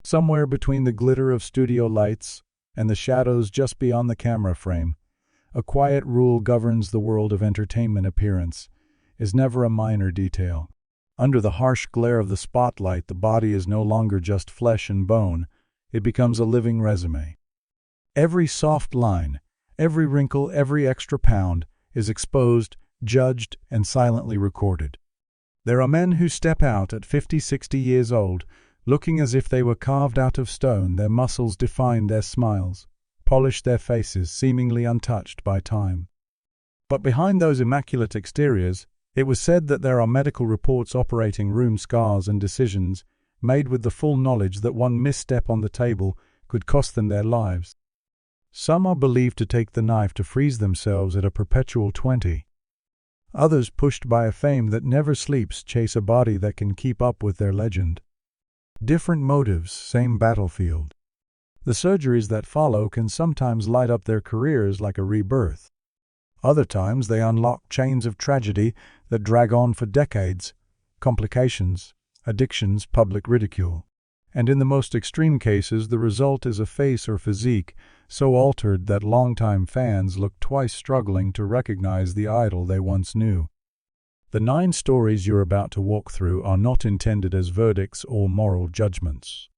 Somewhere between the glitter of studio lights and the shadows just beyond the camera frame, a quiet rule governs the world of entertainment. Appearance is never a minor detail. Under the harsh glare of the spotlight, the body is no longer just flesh and bone. It becomes a living resume. Every soft line, every wrinkle, every extra pound is exposed, judged, and silently recorded. There are men who step out at 50, 60 years old, looking as if they were carved out of stone. Their muscles define their smiles, polish their faces, seemingly untouched by time. But behind those immaculate exteriors, it was said that there are medical reports, operating room scars, and decisions made with the full knowledge that one misstep on the table could cost them their lives. Some are believed to take the knife to freeze themselves at a perpetual 20. Others, pushed by a fame that never sleeps, chase a body that can keep up with their legend. Different motives, same battlefield. The surgeries that follow can sometimes light up their careers like a rebirth. Other times they unlock chains of tragedy that drag on for decades, complications, addictions, public ridicule. And in the most extreme cases, the result is a face or physique so altered that longtime fans look twice, struggling to recognize the idol they once knew. The 9 stories you're about to walk through are not intended as verdicts or moral judgments.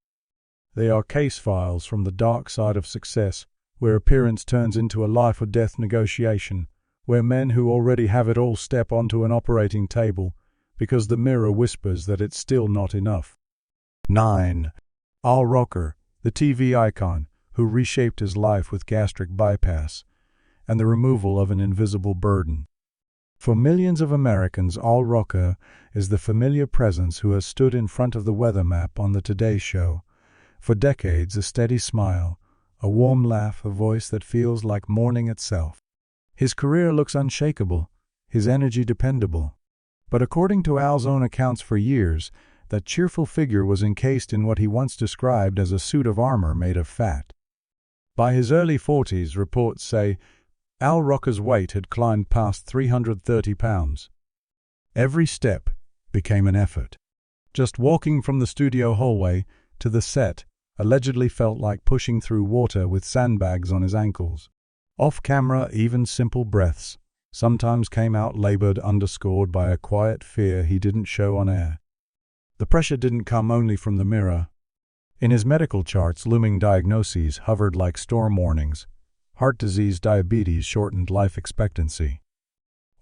They are case files from the dark side of success, where appearance turns into a life or death negotiation, where men who already have it all step onto an operating table because the mirror whispers that it's still not enough. 9. Al Roker, the TV icon who reshaped his life with gastric bypass and the removal of an invisible burden. For millions of Americans, Al Roker is the familiar presence who has stood in front of the weather map on the Today Show. For decades, a steady smile, a warm laugh, a voice that feels like morning itself. His career looks unshakable, his energy dependable. But according to Al's own accounts, for years, that cheerful figure was encased in what he once described as a suit of armor made of fat. By his early 40s, reports say, Al Roker's weight had climbed past 330 pounds. Every step became an effort. Just walking from the studio hallway to the set allegedly felt like pushing through water with sandbags on his ankles. Off camera, even simple breaths sometimes came out labored, underscored by a quiet fear he didn't show on air. The pressure didn't come only from the mirror. In his medical charts, looming diagnoses hovered like storm warnings. Heart disease, diabetes, shortened life expectancy.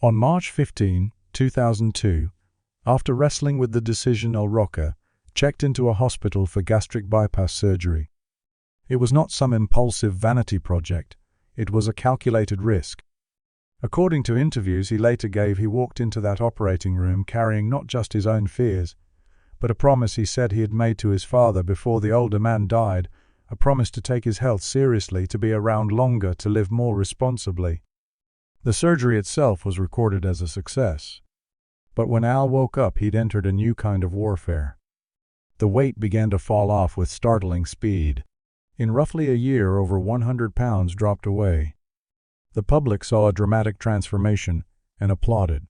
On March 15, 2002, after wrestling with the decision, Al Roker checked into a hospital for gastric bypass surgery. It was not some impulsive vanity project. It was a calculated risk. According to interviews he later gave, he walked into that operating room carrying not just his own fears, but a promise he said he had made to his father before the older man died, a promise to take his health seriously, to be around longer, to live more responsibly. The surgery itself was recorded as a success. But when Al woke up, he'd entered a new kind of warfare. The weight began to fall off with startling speed. In roughly a year, over 100 pounds dropped away. The public saw a dramatic transformation and applauded.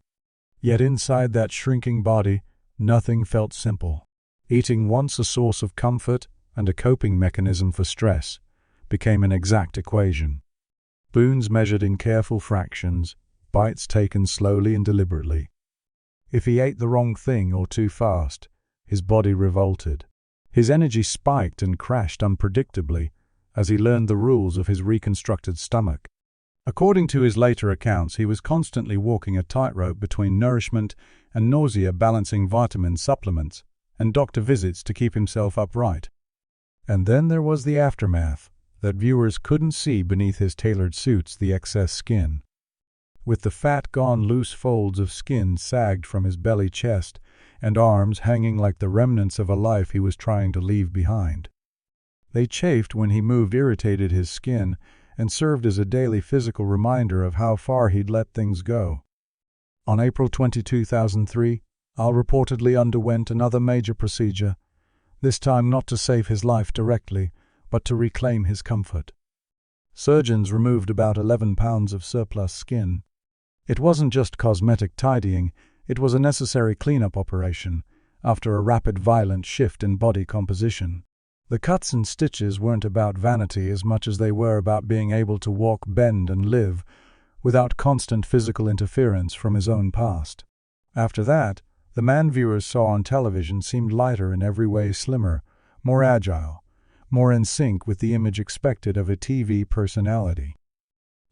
Yet inside that shrinking body, nothing felt simple. Eating, once a source of comfort and a coping mechanism for stress, became an exact equation. Spoons measured in careful fractions, bites taken slowly and deliberately. If he ate the wrong thing or too fast, his body revolted. His energy spiked and crashed unpredictably as he learned the rules of his reconstructed stomach. According to his later accounts, he was constantly walking a tightrope between nourishment and nausea, balancing vitamin supplements and doctor visits to keep himself upright. And then there was the aftermath that viewers couldn't see beneath his tailored suits: the excess skin. With the fat gone, loose folds of skin sagged from his belly, chest, and arms, hanging like the remnants of a life he was trying to leave behind. They chafed when he moved, irritated his skin, and served as a daily physical reminder of how far he'd let things go. On April 20, 2003, Al reportedly underwent another major procedure, this time not to save his life directly, but to reclaim his comfort. Surgeons removed about 11 pounds of surplus skin. It wasn't just cosmetic tidying, it was a necessary cleanup operation after a rapid, violent shift in body composition. The cuts and stitches weren't about vanity as much as they were about being able to walk, bend, and live without constant physical interference from his own past. After that, the man viewers saw on television seemed lighter in every way, slimmer, more agile, more in sync with the image expected of a TV personality.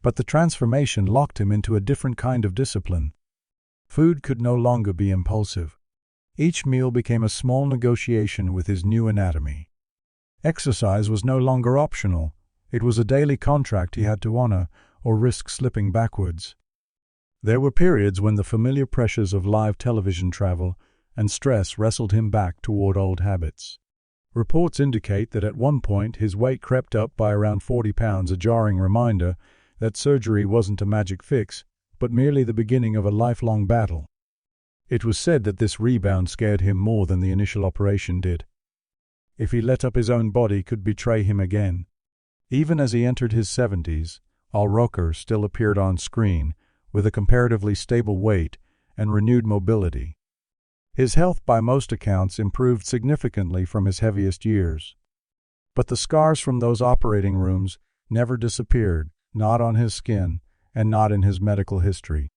But the transformation locked him into a different kind of discipline. Food could no longer be impulsive. Each meal became a small negotiation with his new anatomy. Exercise was no longer optional. It was a daily contract he had to honor, or risk slipping backwards. There were periods when the familiar pressures of live television travel and stress wrestled him back toward old habits. Reports indicate that at one point his weight crept up by around 40 pounds, a jarring reminder that surgery wasn't a magic fix, but merely the beginning of a lifelong battle. It was said that this rebound scared him more than the initial operation did. If he let up, his own body could betray him again. Even as he entered his 70s, Al Roker still appeared on screen, with a comparatively stable weight and renewed mobility. His health, by most accounts, improved significantly from his heaviest years. But the scars from those operating rooms never disappeared, not on his skin, and not in his medical history.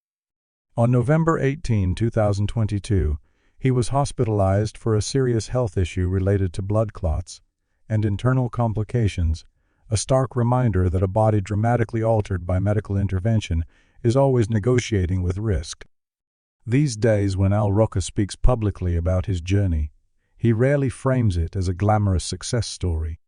On November 18, 2022, he was hospitalized for a serious health issue related to blood clots and internal complications, a stark reminder that a body dramatically altered by medical intervention is always negotiating with risk. These days, when Al Roker speaks publicly about his journey, he rarely frames it as a glamorous success story.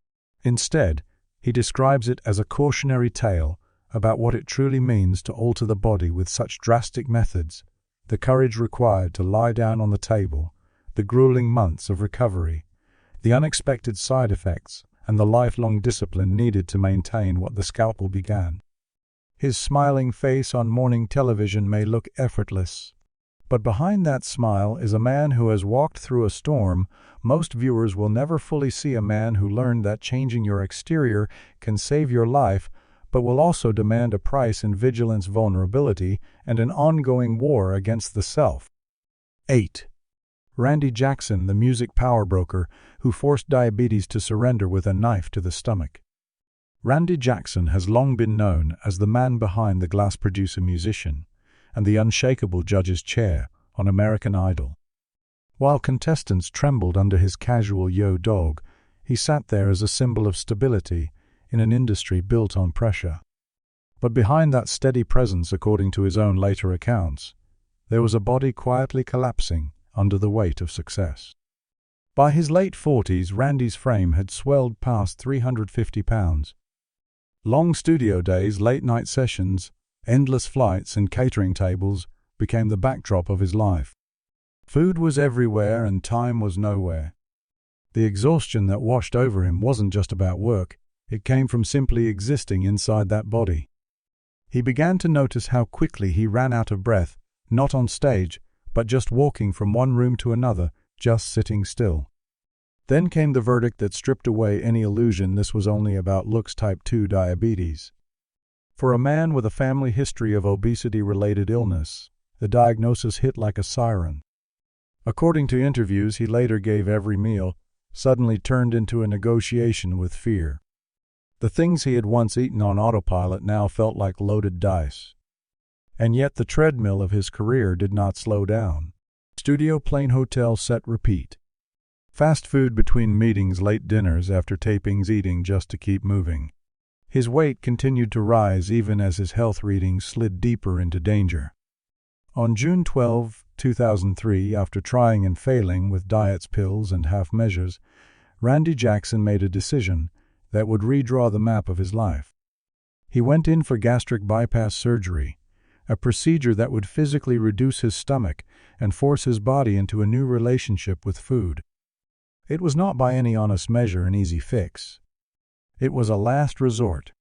Instead, he describes it as a cautionary tale about what it truly means to alter the body with such drastic methods, the courage required to lie down on the table, the grueling months of recovery, the unexpected side effects, and the lifelong discipline needed to maintain what the scalpel began. His smiling face on morning television may look effortless, but behind that smile is a man who has walked through a storm. Most viewers will never fully see a man who learned that changing your exterior can save your life, but will also demand a price in vigilance, vulnerability, and an ongoing war against the self. 8. Randy Jackson, the music power broker who forced diabetes to surrender with a knife to the stomach. Randy Jackson has long been known as the man behind the glass producer-musician and the unshakable judge's chair on American Idol. While contestants trembled under his casual yo dog, he sat there as a symbol of stability in an industry built on pressure. But behind that steady presence, according to his own later accounts, there was a body quietly collapsing under the weight of success. By his late 40s, Randy's frame had swelled past 350 pounds. Long studio days, late-night sessions, endless flights, and catering tables became the backdrop of his life. Food was everywhere and time was nowhere. The exhaustion that washed over him wasn't just about work, it came from simply existing inside that body. He began to notice how quickly he ran out of breath, not on stage, but just walking from one room to another, just sitting still. Then came the verdict that stripped away any illusion this was only about looks: type 2 diabetes. For a man with a family history of obesity-related illness, the diagnosis hit like a siren. According to interviews he later gave, every meal suddenly turned into a negotiation with fear. The things he had once eaten on autopilot now felt like loaded dice. And yet the treadmill of his career did not slow down. Studio, plane, hotel, set, repeat. Fast food between meetings, late dinners after tapings, eating just to keep moving. His weight continued to rise even as his health readings slid deeper into danger. On June 12, 2003, after trying and failing with diets, pills, and half measures, Randy Jackson made a decision that would redraw the map of his life. He went in for gastric bypass surgery, a procedure that would physically reduce his stomach and force his body into a new relationship with food. It was not by any honest measure an easy fix. It was a last resort.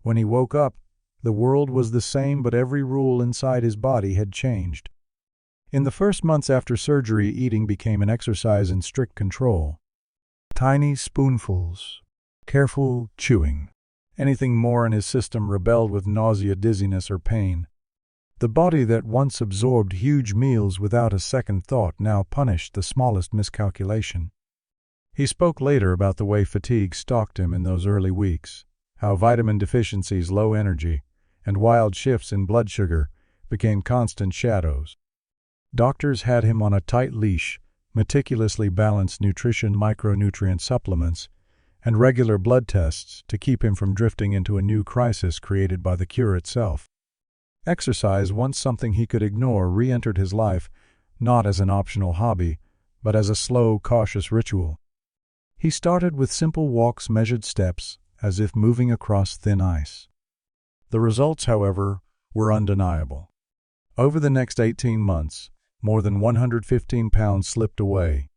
When he woke up, the world was the same, but every rule inside his body had changed. In the first months after surgery, eating became an exercise in strict control. Tiny spoonfuls, careful chewing. Anything more in his system rebelled with nausea, dizziness, or pain. The body that once absorbed huge meals without a second thought now punished the smallest miscalculation. He spoke later about the way fatigue stalked him in those early weeks, how vitamin deficiencies, low energy, and wild shifts in blood sugar became constant shadows. Doctors had him on a tight leash, meticulously balanced nutrition, micronutrient supplements, and regular blood tests to keep him from drifting into a new crisis created by the cure itself. Exercise, once something he could ignore, re-entered his life, not as an optional hobby, but as a slow, cautious ritual. He started with simple walks, measured steps, as if moving across thin ice. The results, however, were undeniable. Over the next 18 months, more than 115 pounds slipped away.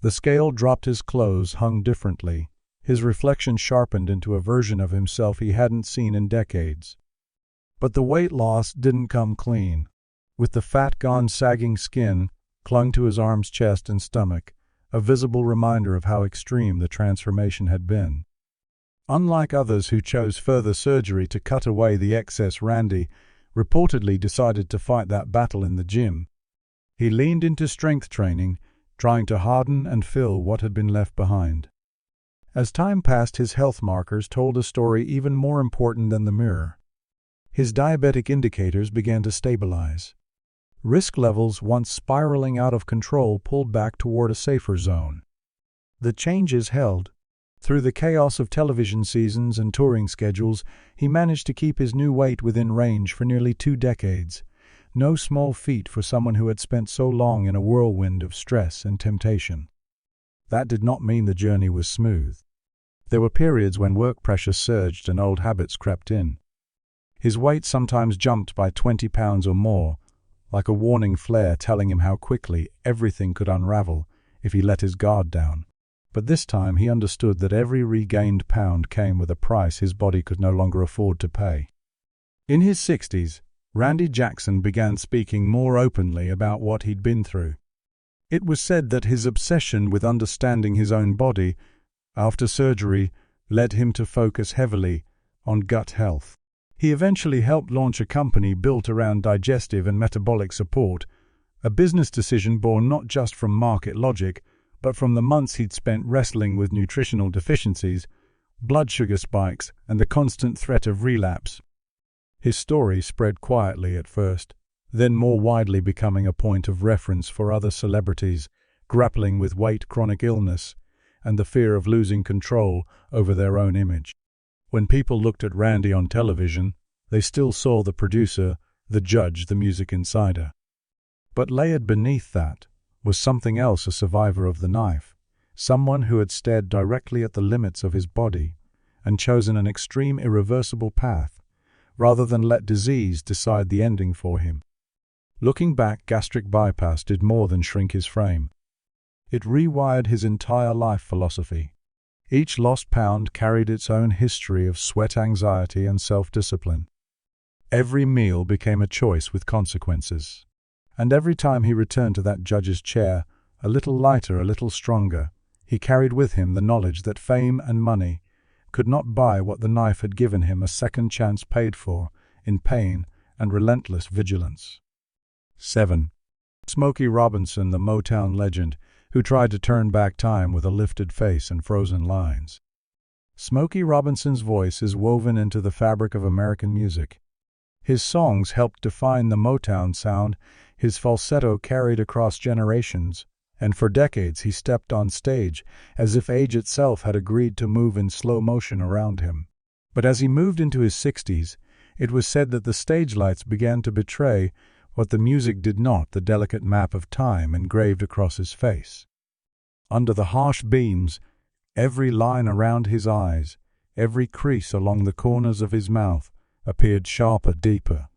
The scale dropped, his clothes hung differently, his reflection sharpened into a version of himself he hadn't seen in decades. But the weight loss didn't come clean. With the fat gone, sagging skin clung to his arms, chest, and stomach, a visible reminder of how extreme the transformation had been. Unlike others who chose further surgery to cut away the excess, Randy reportedly decided to fight that battle in the gym. He leaned into strength training, trying to harden and fill what had been left behind. As time passed, his health markers told a story even more important than the mirror. His diabetic indicators began to stabilize. Risk levels, once spiraling out of control, pulled back toward a safer zone. The changes held. Through the chaos of television seasons and touring schedules, he managed to keep his new weight within range for nearly 2 decades. No small feat for someone who had spent so long in a whirlwind of stress and temptation. That did not mean the journey was smooth. There were periods when work pressure surged and old habits crept in. His weight sometimes jumped by 20 pounds or more, like a warning flare telling him how quickly everything could unravel if he let his guard down. But this time he understood that every regained pound came with a price his body could no longer afford to pay. In his 60s, Randy Jackson began speaking more openly about what he'd been through. It was said that his obsession with understanding his own body after surgery led him to focus heavily on gut health. He eventually helped launch a company built around digestive and metabolic support, a business decision born not just from market logic, but from the months he'd spent wrestling with nutritional deficiencies, blood sugar spikes, and the constant threat of relapse. His story spread quietly at first, then more widely becoming a point of reference for other celebrities grappling with weight, chronic illness, and the fear of losing control over their own image. When people looked at Randy on television, they still saw the producer, the judge, the music insider. But layered beneath that was something else, a survivor of the knife, someone who had stared directly at the limits of his body and chosen an extreme, irreversible path, rather than let disease decide the ending for him. Looking back, gastric bypass did more than shrink his frame. It rewired his entire life philosophy. Each lost pound carried its own history of sweat, anxiety, and self-discipline. Every meal became a choice with consequences. And every time he returned to that judge's chair, a little lighter, a little stronger, he carried with him the knowledge that fame and money could not buy what the knife had given him, a second chance paid for in pain and relentless vigilance. 7. Smokey Robinson, the Motown legend, who tried to turn back time with a lifted face and frozen lines. Smokey Robinson's voice is woven into the fabric of American music. His songs helped define the Motown sound, his falsetto carried across generations, and for decades he stepped on stage as if age itself had agreed to move in slow motion around him. But as he moved into his 60s, it was said that the stage lights began to betray what the music did not, the delicate map of time engraved across his face. Under the harsh beams, every line around his eyes, every crease along the corners of his mouth appeared sharper, deeper.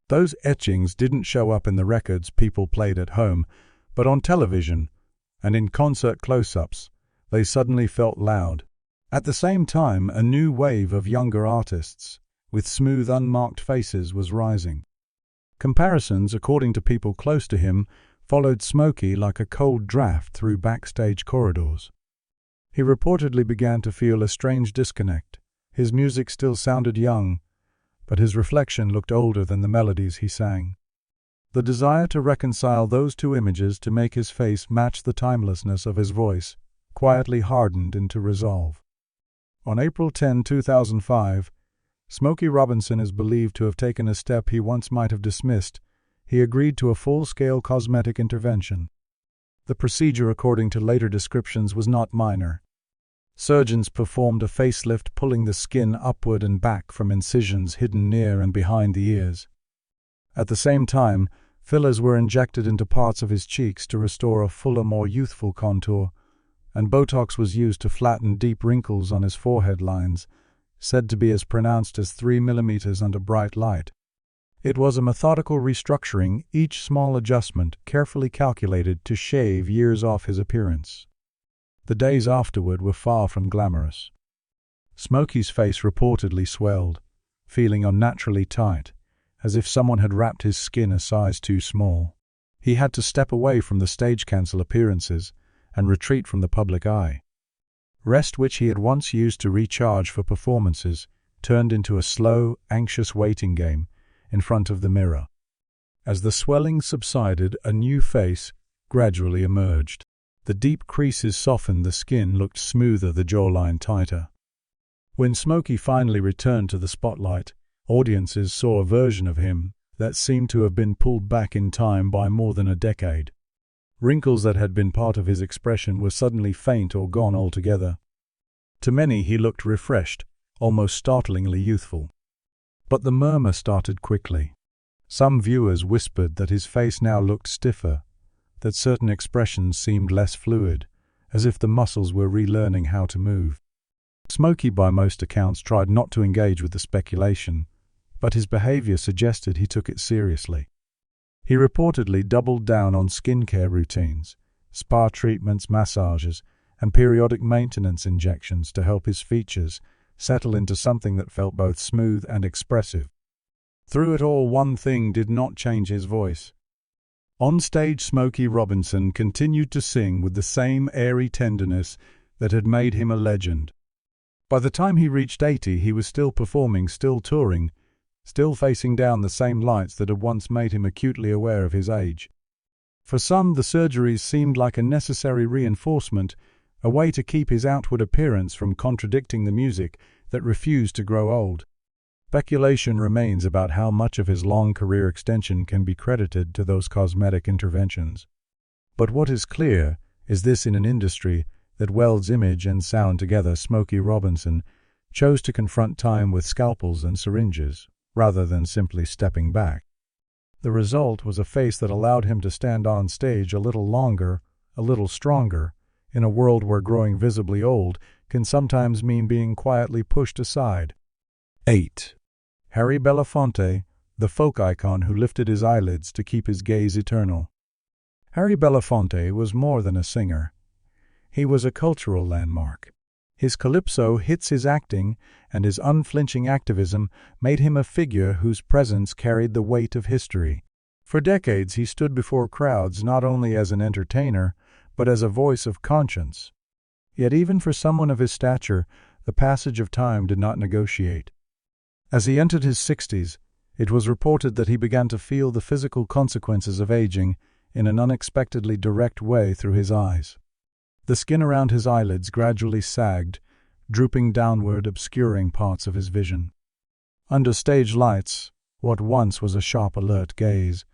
Those etchings didn't show up in the records people played at home, but on television and in concert close-ups, they suddenly felt loud. At the same time, a new wave of younger artists, with smooth, unmarked faces, was rising. Comparisons, according to people close to him, followed Smokey like a cold draft through backstage corridors. He reportedly began to feel a strange disconnect. His music still sounded young, but his reflection looked older than the melodies he sang. The desire to reconcile those two images, to make his face match the timelessness of his voice, quietly hardened into resolve. On April 10, 2005, Smokey Robinson is believed to have taken a step he once might have dismissed. He agreed to a full-scale cosmetic intervention. The procedure, according to later descriptions, was not minor. Surgeons performed a facelift, pulling the skin upward and back from incisions hidden near and behind the ears. At the same time, fillers were injected into parts of his cheeks to restore a fuller, more youthful contour, and Botox was used to flatten deep wrinkles on his forehead lines, said to be as pronounced as 3 millimeters under bright light. It was a methodical restructuring, each small adjustment carefully calculated to shave years off his appearance. The days afterward were far from glamorous. Smokey's face reportedly swelled, feeling unnaturally tight, as if someone had wrapped his skin a size too small. He had to step away from the stage-cancel appearances and retreat from the public eye. Rest, which he had once used to recharge for performances, turned into a slow, anxious waiting game in front of the mirror. As the swelling subsided, a new face gradually emerged. The deep creases softened, the skin looked smoother, the jawline tighter. When Smokey finally returned to the spotlight, audiences saw a version of him that seemed to have been pulled back in time by more than a decade. Wrinkles that had been part of his expression were suddenly faint or gone altogether. To many he looked refreshed, almost startlingly youthful. But the murmur started quickly. Some viewers whispered that his face now looked stiffer, that certain expressions seemed less fluid, as if the muscles were relearning how to move. Smokey, by most accounts, tried not to engage with the speculation, but his behavior suggested he took it seriously. He reportedly doubled down on skincare routines, spa treatments, massages, and periodic maintenance injections to help his features settle into something that felt both smooth and expressive. Through it all, one thing did not change: his voice. On stage, Smokey Robinson continued to sing with the same airy tenderness that had made him a legend. By the time he reached 80, he was still performing, still touring, still facing down the same lights that had once made him acutely aware of his age. For some, the surgeries seemed like a necessary reinforcement, a way to keep his outward appearance from contradicting the music that refused to grow old. Speculation remains about how much of his long career extension can be credited to those cosmetic interventions. But what is clear is this: in an industry that welds image and sound together, Smokey Robinson chose to confront time with scalpels and syringes, rather than simply stepping back. The result was a face that allowed him to stand on stage a little longer, a little stronger, in a world where growing visibly old can sometimes mean being quietly pushed aside. 8. Harry Belafonte, the folk icon who lifted his eyelids to keep his gaze eternal. Harry Belafonte was more than a singer. He was a cultural landmark. His calypso hits, his acting, and his unflinching activism made him a figure whose presence carried the weight of history. For decades he stood before crowds not only as an entertainer, but as a voice of conscience. Yet even for someone of his stature, the passage of time did not negotiate. As he entered his 60s, it was reported that he began to feel the physical consequences of aging in an unexpectedly direct way through his eyes. The skin around his eyelids gradually sagged, drooping downward, obscuring parts of his vision. Under stage lights, what once was a sharp, alert gaze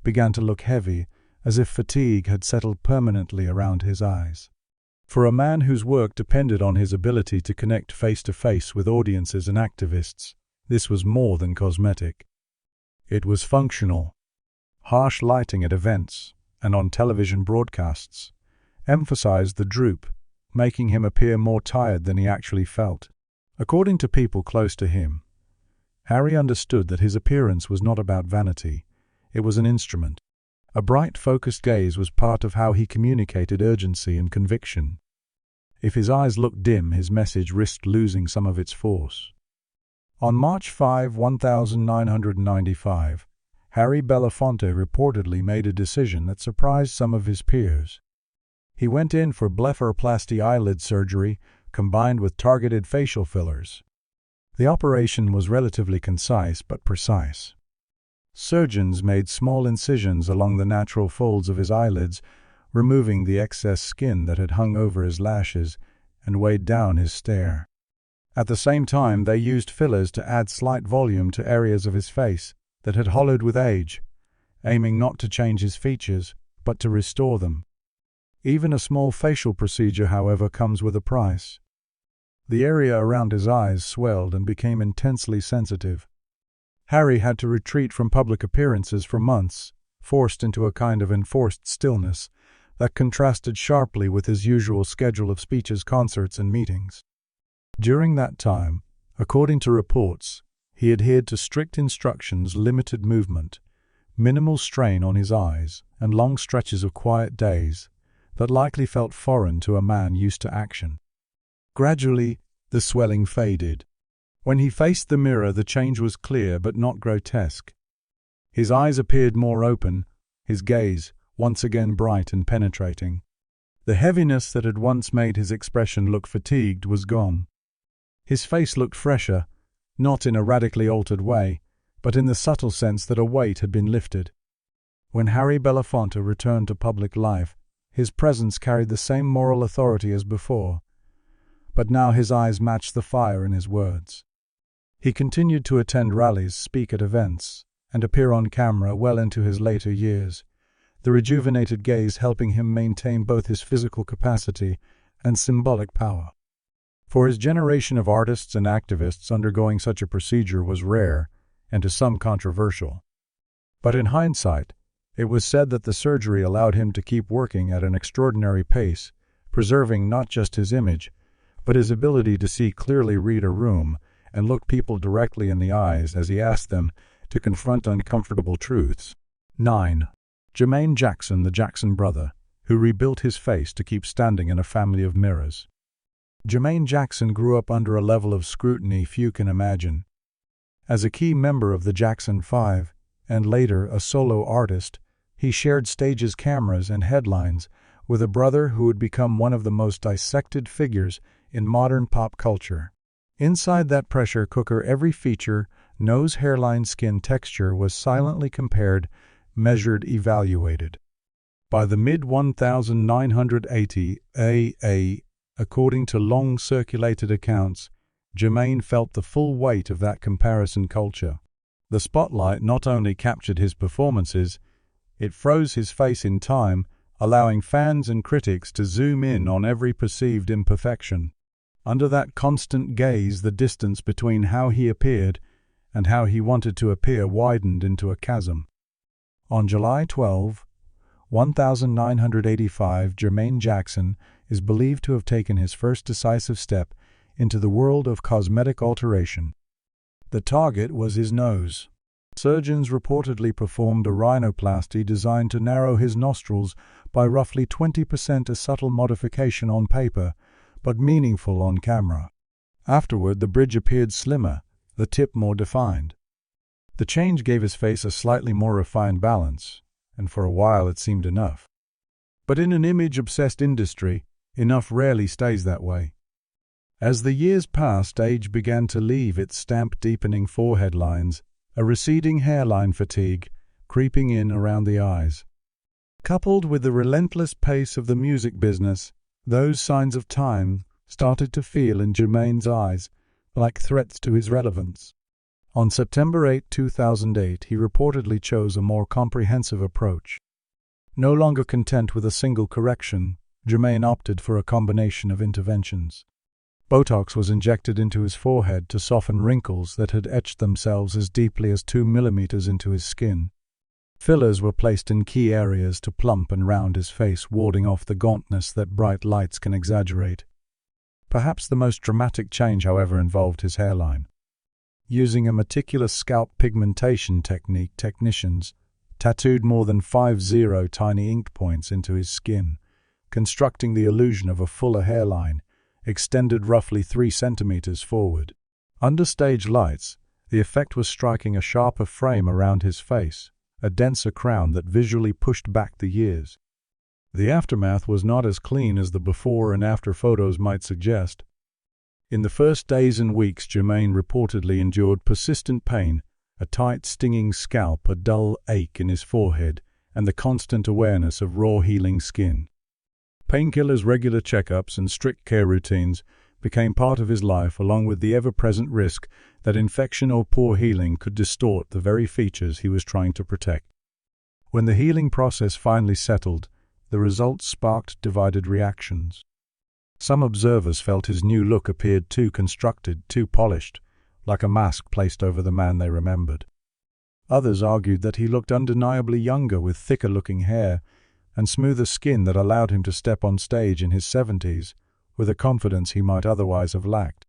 began to look heavy, as if fatigue had settled permanently around his eyes. For a man whose work depended on his ability to connect face-to-face with audiences and activists, this was more than cosmetic. It was functional. Harsh lighting at events and on television broadcasts emphasized the droop, making him appear more tired than he actually felt. According to people close to him, Harry understood that his appearance was not about vanity. It was an instrument. A bright, focused gaze was part of how he communicated urgency and conviction. If his eyes looked dim, his message risked losing some of its force. On March 5, 1995, Harry Belafonte reportedly made a decision that surprised some of his peers. He went in for blepharoplasty eyelid surgery combined with targeted facial fillers. The operation was relatively concise but precise. Surgeons made small incisions along the natural folds of his eyelids, removing the excess skin that had hung over his lashes and weighed down his stare. At the same time, they used fillers to add slight volume to areas of his face that had hollowed with age, aiming not to change his features, but to restore them. Even a small facial procedure, however, comes with a price. The area around his eyes swelled and became intensely sensitive. Harry had to retreat from public appearances for months, forced into a kind of enforced stillness that contrasted sharply with his usual schedule of speeches, concerts, and meetings. During that time, according to reports, he adhered to strict instructions, limited movement, minimal strain on his eyes, and long stretches of quiet days that likely felt foreign to a man used to action. Gradually, the swelling faded. When he faced the mirror, the change was clear but not grotesque. His eyes appeared more open, his gaze once again bright and penetrating. The heaviness that had once made his expression look fatigued was gone. His face looked fresher, not in a radically altered way, but in the subtle sense that a weight had been lifted. When Harry Belafonte returned to public life, his presence carried the same moral authority as before, but now his eyes matched the fire in his words. He continued to attend rallies, speak at events, and appear on camera well into his later years, the rejuvenated gaze helping him maintain both his physical capacity and symbolic power. For his generation of artists and activists, undergoing such a procedure was rare and to some controversial. But in hindsight, it was said that the surgery allowed him to keep working at an extraordinary pace, preserving not just his image, but his ability to see clearly, read a room, and look people directly in the eyes as he asked them to confront uncomfortable truths. 9. Jermaine Jackson, the Jackson brother, who rebuilt his face to keep standing in a family of mirrors. Jermaine Jackson grew up under a level of scrutiny few can imagine. As a key member of the Jackson 5, and later a solo artist, he shared stages, cameras, and headlines with a brother who would become one of the most dissected figures in modern pop culture. Inside that pressure cooker, every feature, nose, hairline, skin texture was silently compared, measured, evaluated. By the mid-1980 AA, according to long-circulated accounts, Jermaine felt the full weight of that comparison culture. The spotlight not only captured his performances, it froze his face in time, allowing fans and critics to zoom in on every perceived imperfection. Under that constant gaze, the distance between how he appeared and how he wanted to appear widened into a chasm. On July 12, 1985, Jermaine Jackson is believed to have taken his first decisive step into the world of cosmetic alteration. The target was his nose. Surgeons reportedly performed a rhinoplasty designed to narrow his nostrils by roughly 20%, a subtle modification on paper, but meaningful on camera. Afterward, the bridge appeared slimmer, the tip more defined. The change gave his face a slightly more refined balance, and for a while it seemed enough. But in an image-obsessed industry, enough rarely stays that way. As the years passed, age began to leave its stamp, deepening forehead lines, a receding hairline, fatigue creeping in around the eyes. Coupled with the relentless pace of the music business, those signs of time started to feel in Jermaine's eyes like threats to his relevance. On September 8, 2008, he reportedly chose a more comprehensive approach. No longer content with a single correction, Jermaine opted for a combination of interventions. Botox was injected into his forehead to soften wrinkles that had etched themselves as deeply as 2 millimeters into his skin. Fillers were placed in key areas to plump and round his face, warding off the gauntness that bright lights can exaggerate. Perhaps the most dramatic change, however, involved his hairline. Using a meticulous scalp pigmentation technique, technicians tattooed more than 50 tiny ink points into his skin, constructing the illusion of a fuller hairline, extended roughly 3 centimeters forward. Under stage lights, the effect was striking a sharper frame around his face, a denser crown that visually pushed back the years. The aftermath was not as clean as the before and after photos might suggest. In the first days and weeks, Jermaine reportedly endured persistent pain, a tight, stinging scalp, a dull ache in his forehead, and the constant awareness of raw healing skin. Painkillers, regular checkups, and strict care routines became part of his life, along with the ever-present risk that infection or poor healing could distort the very features he was trying to protect. When the healing process finally settled, the results sparked divided reactions. Some observers felt his new look appeared too constructed, too polished, like a mask placed over the man they remembered. Others argued that he looked undeniably younger, with thicker-looking hair and smoother skin that allowed him to step on stage in his 70s with a confidence he might otherwise have lacked.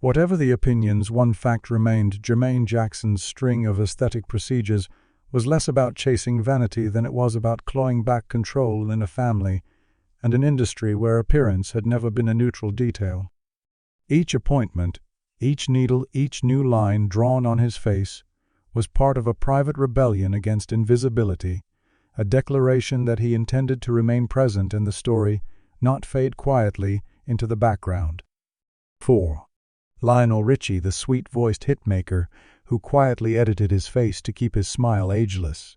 Whatever the opinions, one fact remained: Jermaine Jackson's string of aesthetic procedures was less about chasing vanity than it was about clawing back control in a family and an industry where appearance had never been a neutral detail. Each appointment, each needle, each new line drawn on his face was part of a private rebellion against invisibility, a declaration that he intended to remain present in the story, not fade quietly into the background. 4. Lionel Richie, the sweet-voiced hitmaker who quietly edited his face to keep his smile ageless.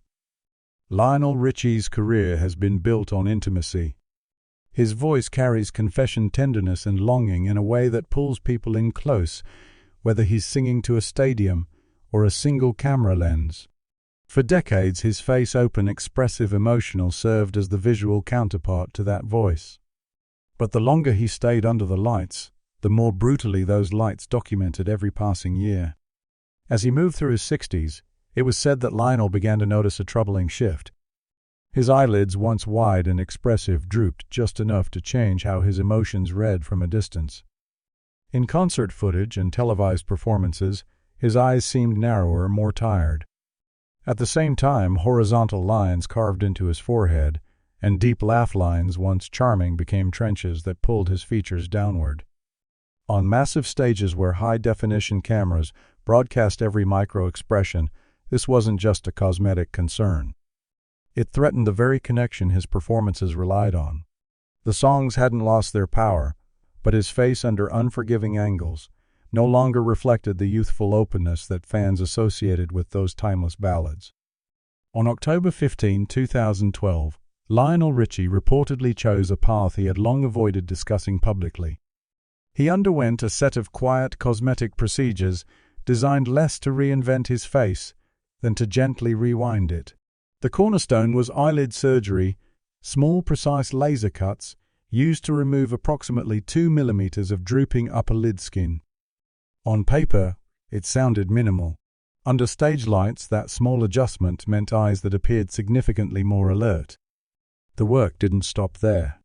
Lionel Richie's career has been built on intimacy. His voice carries confession, tenderness, and longing in a way that pulls people in close, whether he's singing to a stadium or a single camera lens. For decades, his face, open, expressive, emotional, served as the visual counterpart to that voice. But the longer he stayed under the lights, the more brutally those lights documented every passing year. As he moved through his 60s, it was said that Lionel began to notice a troubling shift. His eyelids, once wide and expressive, drooped just enough to change how his emotions read from a distance. In concert footage and televised performances, his eyes seemed narrower, more tired. At the same time, horizontal lines carved into his forehead, and deep laugh lines, once charming, became trenches that pulled his features downward. On massive stages where high-definition cameras broadcast every micro-expression, this wasn't just a cosmetic concern. It threatened the very connection his performances relied on. The songs hadn't lost their power, but his face, under unforgiving angles, no longer reflected the youthful openness that fans associated with those timeless ballads. On October 15, 2012, Lionel Richie reportedly chose a path he had long avoided discussing publicly. He underwent a set of quiet cosmetic procedures designed less to reinvent his face than to gently rewind it. The cornerstone was eyelid surgery, small, precise laser cuts used to remove approximately 2 millimeters of drooping upper lid skin. On paper, it sounded minimal. Under stage lights, that small adjustment meant eyes that appeared significantly more alert. The work didn't stop there.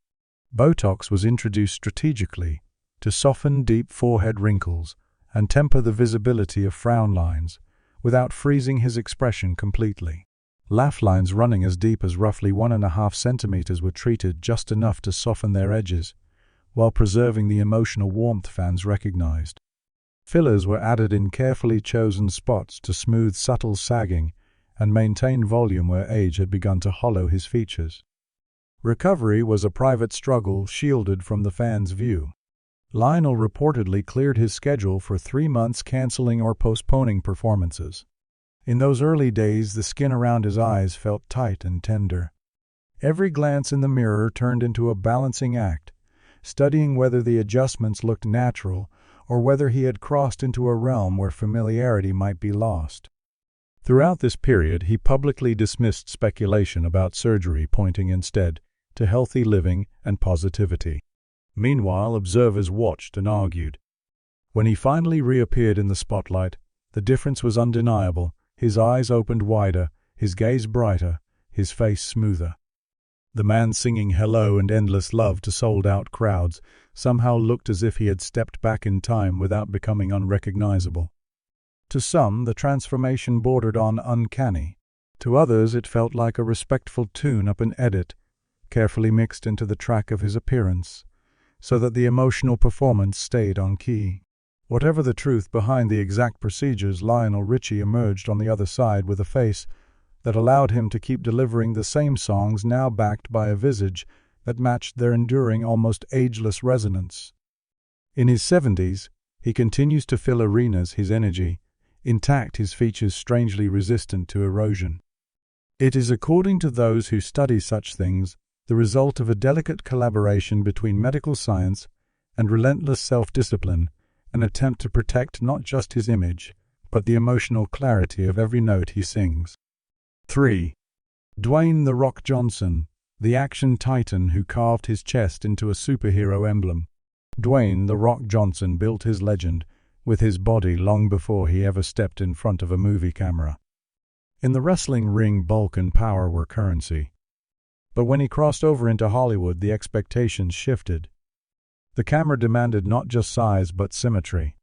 Botox was introduced strategically to soften deep forehead wrinkles and temper the visibility of frown lines without freezing his expression completely. Laugh lines running as deep as roughly 1.5 centimeters were treated just enough to soften their edges, while preserving the emotional warmth fans recognized. Fillers were added in carefully chosen spots to smooth subtle sagging and maintain volume where age had begun to hollow his features. Recovery was a private struggle shielded from the fans' view. Lionel reportedly cleared his schedule for 3 months, canceling or postponing performances. In those early days, the skin around his eyes felt tight and tender. Every glance in the mirror turned into a balancing act, studying whether the adjustments looked natural or whether he had crossed into a realm where familiarity might be lost. Throughout this period, he publicly dismissed speculation about surgery, pointing instead to healthy living and positivity. Meanwhile, observers watched and argued. When he finally reappeared in the spotlight, the difference was undeniable. His eyes opened wider, his gaze brighter, his face smoother. The man singing Hello and Endless Love to sold-out crowds somehow looked as if he had stepped back in time without becoming unrecognizable. To some, the transformation bordered on uncanny. To others, it felt like a respectful tune-up and edit, carefully mixed into the track of his appearance, so that the emotional performance stayed on key. Whatever the truth behind the exact procedures, Lionel Richie emerged on the other side with a face that allowed him to keep delivering the same songs, now backed by a visage that matched their enduring, almost ageless resonance. In his 70s, he continues to fill arenas, his energy intact, his features strangely resistant to erosion. It is, according to those who study such things, the result of a delicate collaboration between medical science and relentless self-discipline, an attempt to protect not just his image, but the emotional clarity of every note he sings. 3. Dwayne "The Rock" Johnson, the action titan who carved his chest into a superhero emblem. Dwayne "The Rock" Johnson built his legend with his body long before he ever stepped in front of a movie camera. In the wrestling ring, bulk and power were currency. But when he crossed over into Hollywood, the expectations shifted. The camera demanded not just size but symmetry,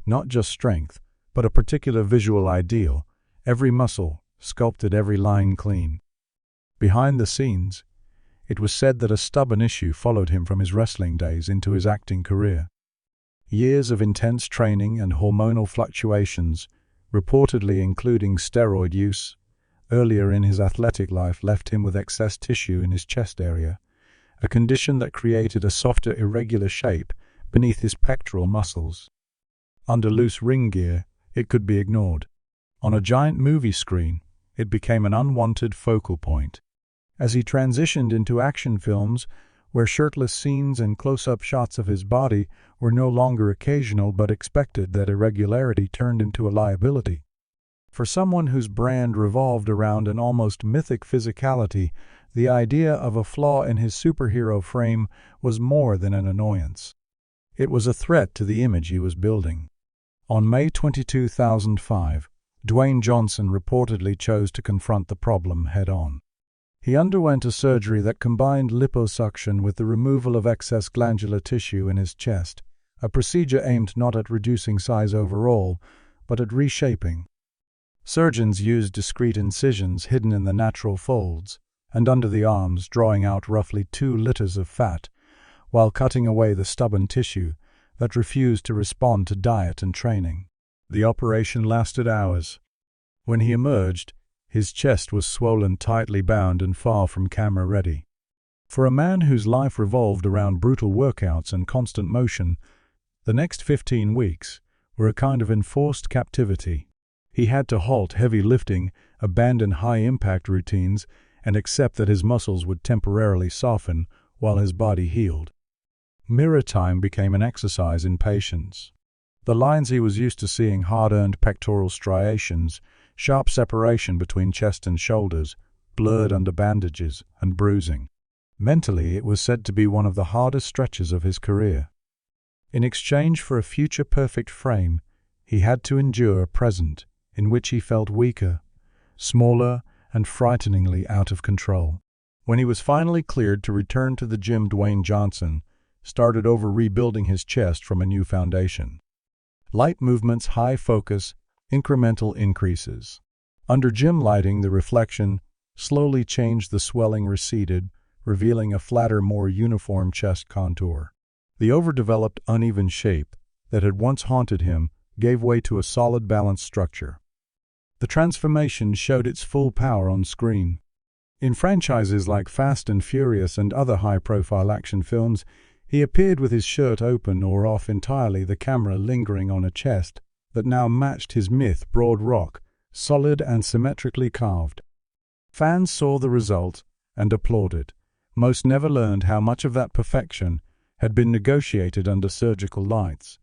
not just strength, but a particular visual ideal, every muscle sculpted, every line clean. Behind the scenes, it was said that a stubborn issue followed him from his wrestling days into his acting career. Years of intense training and hormonal fluctuations, reportedly including steroid use, earlier in his athletic life left him with excess tissue in his chest area, a condition that created a softer, irregular shape beneath his pectoral muscles. Under loose ring gear, it could be ignored. On a giant movie screen, it became an unwanted focal point. As he transitioned into action films, where shirtless scenes and close-up shots of his body were no longer occasional but expected, that irregularity turned into a liability. For someone whose brand revolved around an almost mythic physicality, the idea of a flaw in his superhero frame was more than an annoyance. It was a threat to the image he was building. On May 22, 2005, Dwayne Johnson reportedly chose to confront the problem head-on. He underwent a surgery that combined liposuction with the removal of excess glandular tissue in his chest, a procedure aimed not at reducing size overall, but at reshaping. Surgeons used discrete incisions hidden in the natural folds and under the arms, drawing out roughly 2 liters of fat, while cutting away the stubborn tissue that refused to respond to diet and training. The operation lasted hours. When he emerged, his chest was swollen, tightly bound, and far from camera-ready. For a man whose life revolved around brutal workouts and constant motion, the next 15 weeks were a kind of enforced captivity. He had to halt heavy lifting, abandon high-impact routines, and accept that his muscles would temporarily soften while his body healed. Mirror time became an exercise in patience. The lines he was used to seeing, hard-earned pectoral striations, sharp separation between chest and shoulders, blurred under bandages and bruising. Mentally, it was said to be one of the hardest stretches of his career. In exchange for a future perfect frame, he had to endure a present in which he felt weaker, smaller, and frighteningly out of control. When he was finally cleared to return to the gym, Dwayne Johnson started over, rebuilding his chest from a new foundation. Light movements, high focus, incremental increases. Under gym lighting, the reflection slowly changed, the swelling receded, revealing a flatter, more uniform chest contour. The overdeveloped, uneven shape that had once haunted him gave way to a solid, balanced structure. The transformation showed its full power on screen. In franchises like Fast and Furious and other high-profile action films, he appeared with his shirt open or off entirely, the camera lingering on a chest that now matched his myth, broad rock, solid and symmetrically carved. Fans saw the result and applauded. Most never learned how much of that perfection had been negotiated under surgical lights.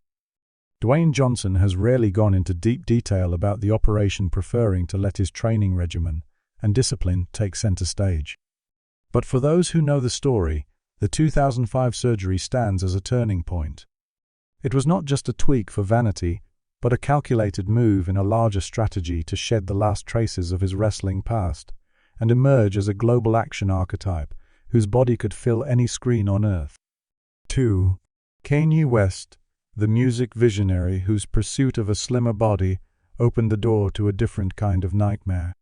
Dwayne Johnson has rarely gone into deep detail about the operation, preferring to let his training regimen and discipline take center stage. But for those who know the story, the 2005 surgery stands as a turning point. It was not just a tweak for vanity, but a calculated move in a larger strategy to shed the last traces of his wrestling past and emerge as a global action archetype whose body could fill any screen on Earth. 2. Kanye West, the music visionary whose pursuit of a slimmer body opened the door to a different kind of nightmare.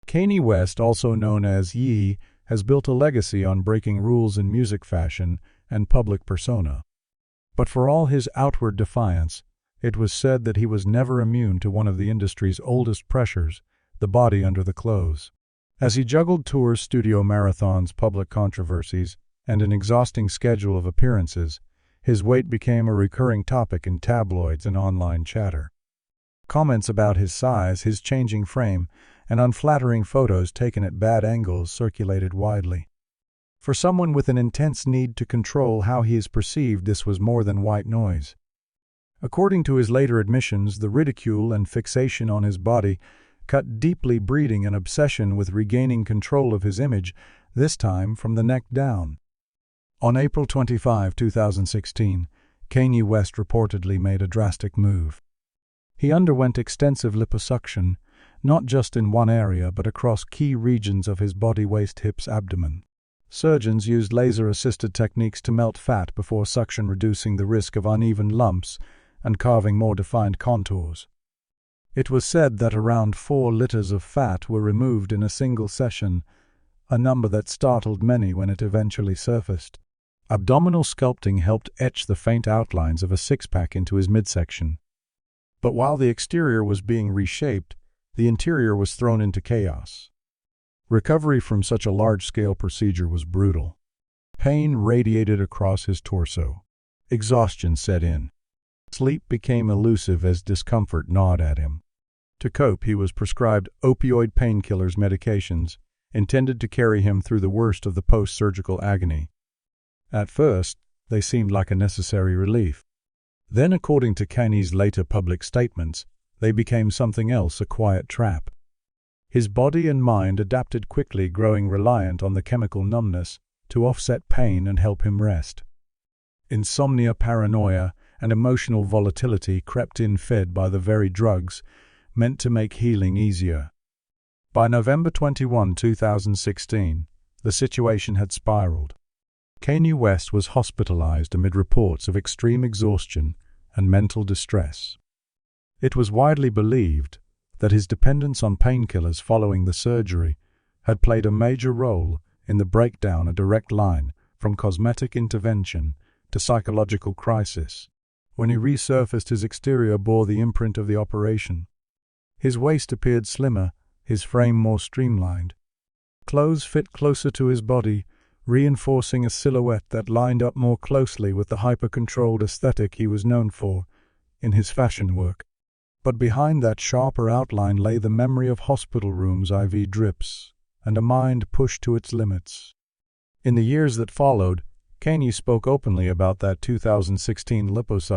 Kanye West, also known as Ye, has built a legacy on breaking rules in music, fashion, and public persona. But for all his outward defiance, it was said that he was never immune to one of the industry's oldest pressures, the body under the clothes. As he juggled tours, studio marathons, public controversies, and an exhausting schedule of appearances, his weight became a recurring topic in tabloids and online chatter. Comments about his size, his changing frame, and unflattering photos taken at bad angles circulated widely. For someone with an intense need to control how he is perceived, this was more than white noise. According to his later admissions, the ridicule and fixation on his body cut deeply, breeding an obsession with regaining control of his image, this time from the neck down. On April 25, 2016, Kanye West reportedly made a drastic move. He underwent extensive liposuction, not just in one area but across key regions of his body: waist, hips, abdomen. Surgeons used laser-assisted techniques to melt fat before suction, reducing the risk of uneven lumps and carving more defined contours. It was said that around 4 liters of fat were removed in a single session, a number that startled many when it eventually surfaced. Abdominal sculpting helped etch the faint outlines of a six-pack into his midsection. But while the exterior was being reshaped, the interior was thrown into chaos. Recovery from such a large-scale procedure was brutal. Pain radiated across his torso. Exhaustion set in. Sleep became elusive as discomfort gnawed at him. To cope, he was prescribed opioid painkillers, medications intended to carry him through the worst of the post-surgical agony. At first, they seemed like a necessary relief. Then, according to Kanye's later public statements, they became something else: a quiet trap. His body and mind adapted quickly, growing reliant on the chemical numbness to offset pain and help him rest. Insomnia, paranoia, and emotional volatility crept in, fed by the very drugs meant to make healing easier. By November 21, 2016, the situation had spiraled. Kanye West was hospitalized amid reports of extreme exhaustion and mental distress. It was widely believed that his dependence on painkillers following the surgery had played a major role in the breakdown, a direct line from cosmetic intervention to psychological crisis. When he resurfaced, his exterior bore the imprint of the operation. His waist appeared slimmer, his frame more streamlined. Clothes fit closer to his body, reinforcing a silhouette that lined up more closely with the hyper-controlled aesthetic he was known for in his fashion work. But behind that sharper outline lay the memory of hospital rooms, IV drips, and a mind pushed to its limits. In the years that followed, Kanye spoke openly about that 2016 liposuction